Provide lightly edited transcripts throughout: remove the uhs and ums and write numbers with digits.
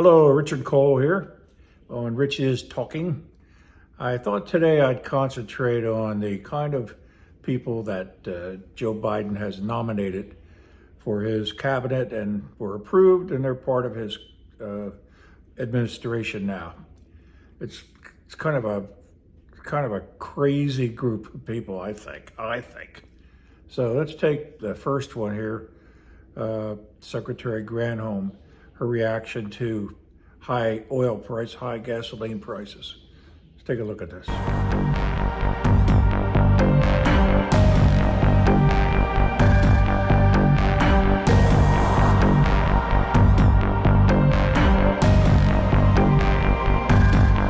Hello, Richard Cole here on Rich is Talking. I thought today I'd concentrate on the kind of people that Joe Biden has nominated for his cabinet and were approved, and they're part of his administration now. It's kind of a crazy group of people, I think. So let's take the first one here, Secretary Granholm, her reaction to high oil price, high gasoline prices. Let's take a look at this.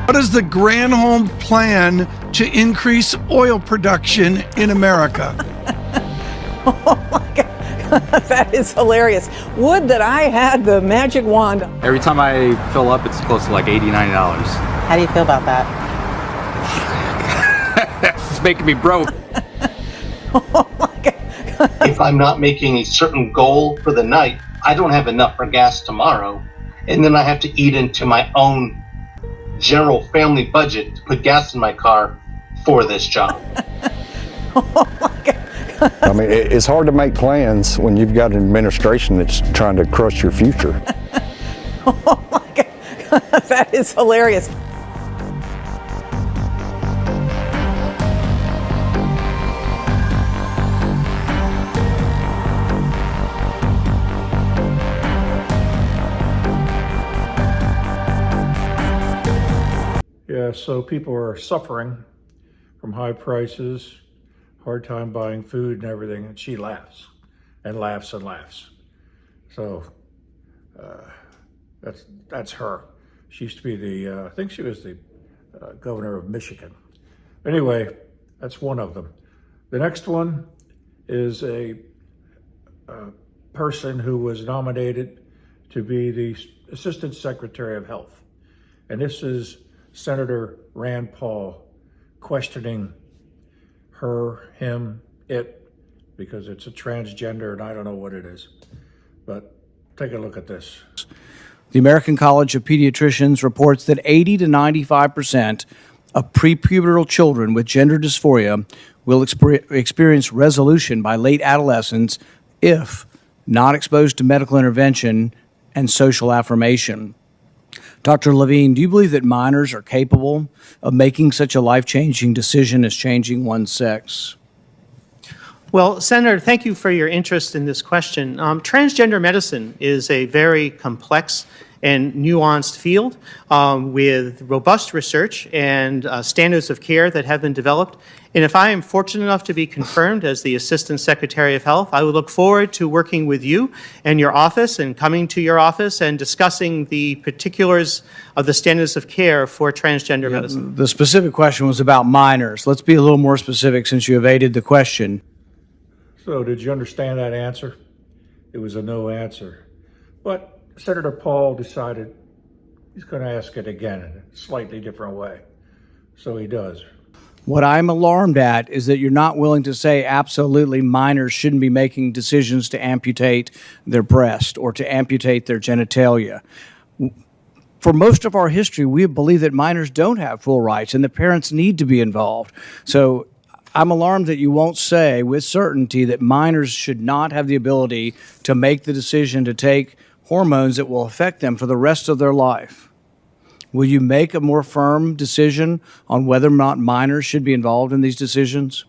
What is the Granholm plan to increase oil production in America? Oh my God, that is hilarious. Would that I had the magic wand. Every time I fill up, it's close to like $80, $90. How do you feel about that? It's making me broke. Oh my God. If I'm not making a certain goal for the night, I don't have enough for gas tomorrow. And then I have to eat into my own general family budget to put gas in my car for this job. Oh my God. I mean, it's hard to make plans when you've got an administration that's trying to crush your future. Oh my God, that is hilarious. Yeah, so people are suffering from high prices, hard time buying food and everything, and she laughs and laughs and laughs. So that's her. She used to be the, I think she was the governor of Michigan. Anyway, that's one of them. The next one is a person who was nominated to be the Assistant Secretary of Health. And this is Senator Rand Paul questioning her, him, it, because it's a transgender and I don't know what it is. But take a look at this. The American College of Pediatricians reports that 80 to 95% of prepubertal children with gender dysphoria will experience resolution by late adolescence if not exposed to medical intervention and social affirmation. Dr. Levine, do you believe that minors are capable of making such a life-changing decision as changing one's sex? Well, Senator, thank you for your interest in this question. Transgender medicine is a very complex and nuanced field with robust research and standards of care that have been developed. And if I am fortunate enough to be confirmed as the Assistant Secretary of Health, I would look forward to working with you and your office and coming to your office and discussing the particulars of the standards of care for transgender medicine. The specific question was about minors. Let's be a little more specific since you evaded the question. So did you understand that answer? It was a no answer. But Senator Paul decided he's going to ask it again in a slightly different way. So he does. What I'm alarmed at is that you're not willing to say absolutely minors shouldn't be making decisions to amputate their breast or to amputate their genitalia. For most of our history, we believe that minors don't have full rights and the parents need to be involved. So I'm alarmed that you won't say with certainty that minors should not have the ability to make the decision to take hormones that will affect them for the rest of their life. Will you make a more firm decision on whether or not minors should be involved in these decisions?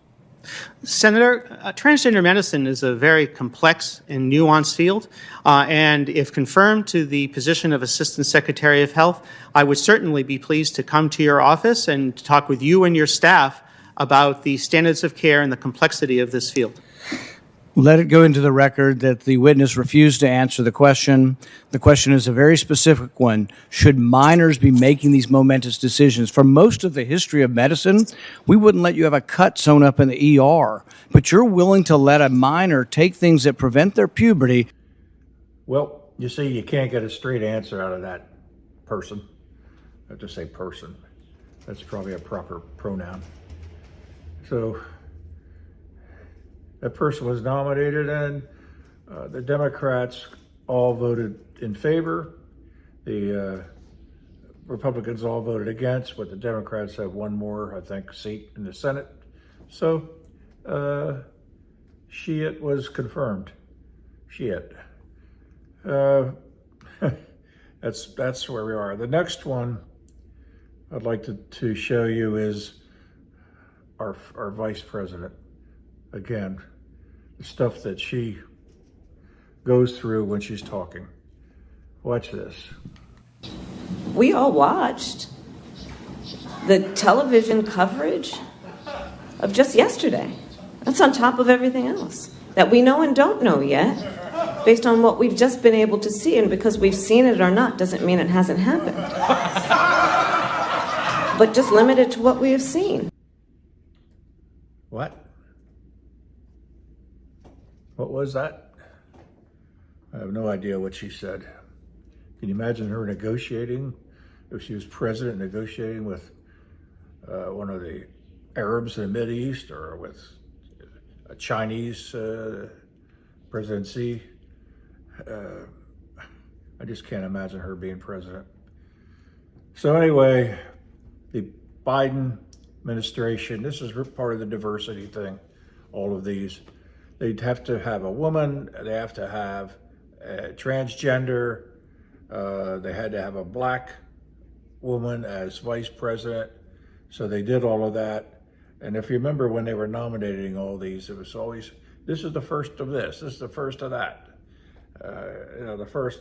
Senator, transgender medicine is a very complex and nuanced field, and if confirmed to the position of Assistant Secretary of Health, I would certainly be pleased to come to your office and talk with you and your staff about the standards of care and the complexity of this field. Let it go into the record that the witness refused to answer the question. The question is a very specific one. Should minors be making these momentous decisions? For most of the history of medicine, we wouldn't let you have a cut sewn up in the ER, but you're willing to let a minor take things that prevent their puberty. Well, you see, you can't get a straight answer out of that person. I have to say person. That's probably a proper pronoun. So that person was nominated and the Democrats all voted in favor. The Republicans all voted against, but the Democrats have one more, I think, seat in the Senate. So Shiit was confirmed. Shiit. That's where we are. The next one I'd like to show you is our vice president. Again, the stuff that she goes through when she's talking. Watch this. We all watched the television coverage of just yesterday. That's on top of everything else that we know and don't know yet, based on what we've just been able to see. And because we've seen it or not doesn't mean it hasn't happened. But just limited to what we have seen. What? What was that? I have no idea what she said. Can you imagine her negotiating, if she was president, negotiating with one of the Arabs in the Mideast or with a Chinese presidency? I just can't imagine her being president. So anyway, the Biden administration, this is part of the diversity thing, all of these. They'd have to have a woman, they have to have a transgender, they had to have a black woman as vice president. So they did all of that. And if you remember when they were nominating all these, it was always, this is the first of this is the first of that. The first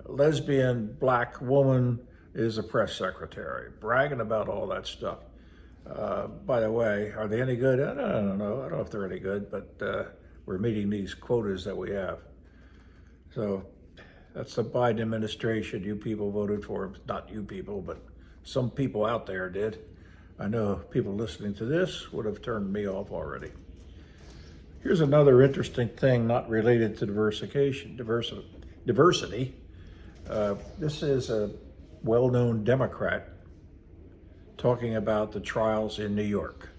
lesbian black woman is a press secretary, bragging about all that stuff. By the way, are they any good? I don't know. I don't know if they're any good, but we're meeting these quotas that we have. So that's the Biden administration. You people voted for him. Not you people, but some people out there did. I know people listening to this would have turned me off already. Here's another interesting thing not related to diversity. This is a well-known Democrat talking about the trials in New York.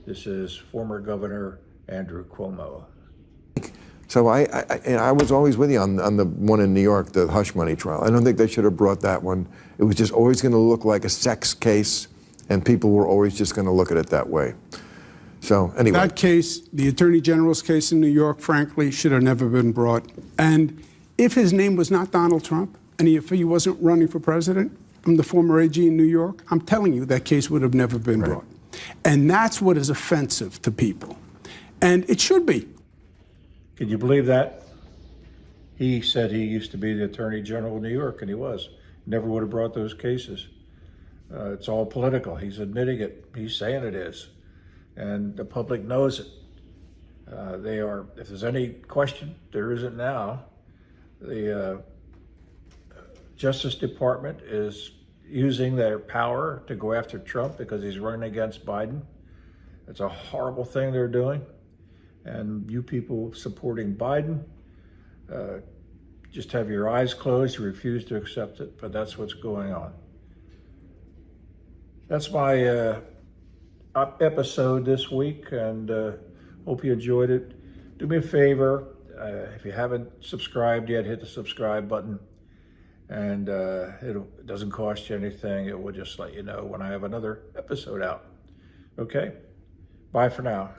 This is former Governor Andrew Cuomo. So I was always with you on the one in New York, the hush money trial. I don't think they should have brought that one. It was just always going to look like a sex case, and people were always just going to look at it that way. So anyway. That case, the Attorney General's case in New York, frankly, should have never been brought. And if his name was not Donald Trump, and if he wasn't running for president, I'm the former AG in New York, I'm telling you that case would have never been brought. And that's what is offensive to people. And it should be. Can you believe that? He said he used to be the Attorney General of New York, and he was. Never would have brought those cases. It's all political. He's admitting it. He's saying it is. And the public knows it. They are, if there's any question, there isn't now. The Justice Department is using their power to go after Trump because he's running against Biden. It's a horrible thing they're doing. And you people supporting Biden, just have your eyes closed, you refuse to accept it, but that's what's going on. That's my episode this week, and hope you enjoyed it. Do me a favor, if you haven't subscribed yet, hit the subscribe button. And it doesn't cost you anything. It will just let you know when I have another episode out. Okay? Bye for now.